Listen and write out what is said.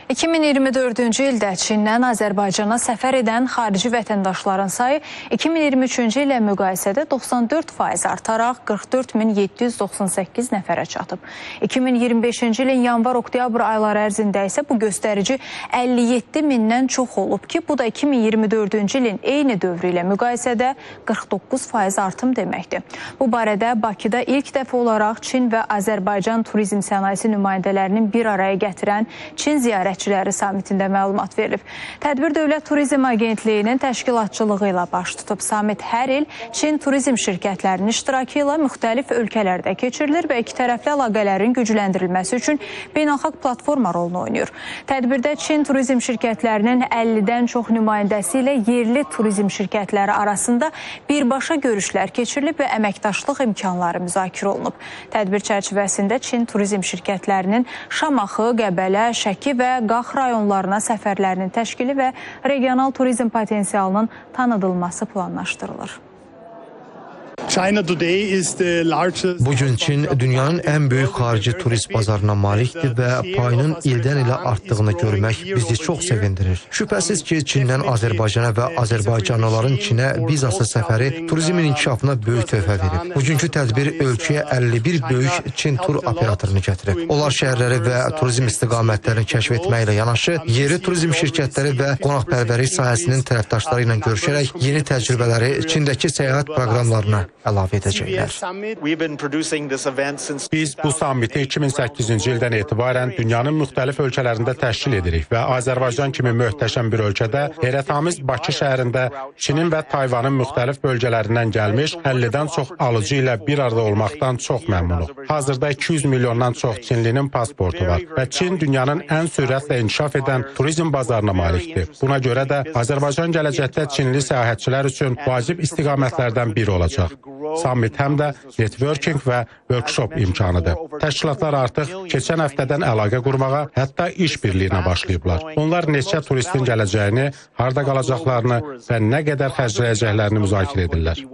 2024-cü ildə Çindən Azərbaycana səfər edən xarici vətəndaşların sayı 2023-cü ilə müqayisədə 94% artaraq 44.798 nəfərə çatıb. 2025-ci ilin yanvar-oktyabr ayları ərzində isə bu göstərici 57.000-dən çox olub ki, bu da 2024-cü ilin eyni dövrü ilə müqayisədə 49% artım deməkdir. Bu barədə Bakıda ilk dəfə olaraq Çin və Azərbaycan turizm sənayesi nümayəndələrinin bir araya gətirən Çin ziyarətçiləri samitində məlumat verilib. Tədbir Dövlət Turizm Agentliyinin təşkilatçılığı ilə baş tutub. Samit hər il Çin turizm şirkətlərinin iştirakı ilə müxtəlif ölkələrdə keçirilir və ikitərəfli əlaqələrin gücləndirilməsi üçün beynəlxalq platforma rolunu oynayır. Tədbirdə Çin turizm şirkətlərinin 50-dən çox nümayəndəsi ilə yerli turizm şirkətləri arasında birbaşa görüşlər keçirilib və əməkdaşlıq imkanları müzakirə olunub. Tədbir çərçivəsində Çin turizm şirkətlərinin Şamaxı, Qəbələ, Şəki və Qax rayonlarına səfərlərinin təşkili və regional turizm potensialının tanıdılması planlaşdırılır. Bugün Çin dünyanın ən böyük xarici turist bazarına malikdir və payının ildən ilə artdığını görmək bizi çox sevindirir. Şübhəsiz ki, Çindən Azərbaycana və Azərbaycanlıların Çinə vizasız səfəri turizmin inkişafına böyük töhfə verib. Bugünkü tədbir ölkəyə 51 böyük Çin tur operatorunu gətirib. Onlar şəhərləri və turizm istiqamətlərini kəşf etməklə yanaşı, yerli turizm şirkətləri və qonaqpərvərlik sahəsinin tərəfdaşları ilə görüşərək yeni təcrübələri Çindəki səyahət proqramlarına əlavə edəcəklər. Biz bu sammiti 2008-ci ildən etibarən dünyanın müxtəlif ölkələrində təşkil edirik və Azərbaycan kimi möhtəşəm bir ölkədə heyrətamiz Bakı şəhərində Çinin və Tayvanın müxtəlif bölgələrindən gəlmiş 50-dən çox alıcı ilə bir arada olmaqdan çox məmnunuq. Hazırda 200 milyondan çox Çinlinin pasportu var və Çin dünyanın ən sürətlə inkişaf edən turizm bazarına malikdir. Buna görə də Azərbaycan gələcəkdə Çinli səyahətçilər üçün vacib istiqamətlərdən biri olacaq. Sammit həm də networking və workshop imkanıdır. Təşkilatlar artıq keçən həftədən əlaqə qurmağa, hətta iş birliyinə başlayıblar. Onlar neçə turistin gələcəyini, harda qalacaqlarını və nə qədər xərcləyəcəklərini müzakirə edirlər.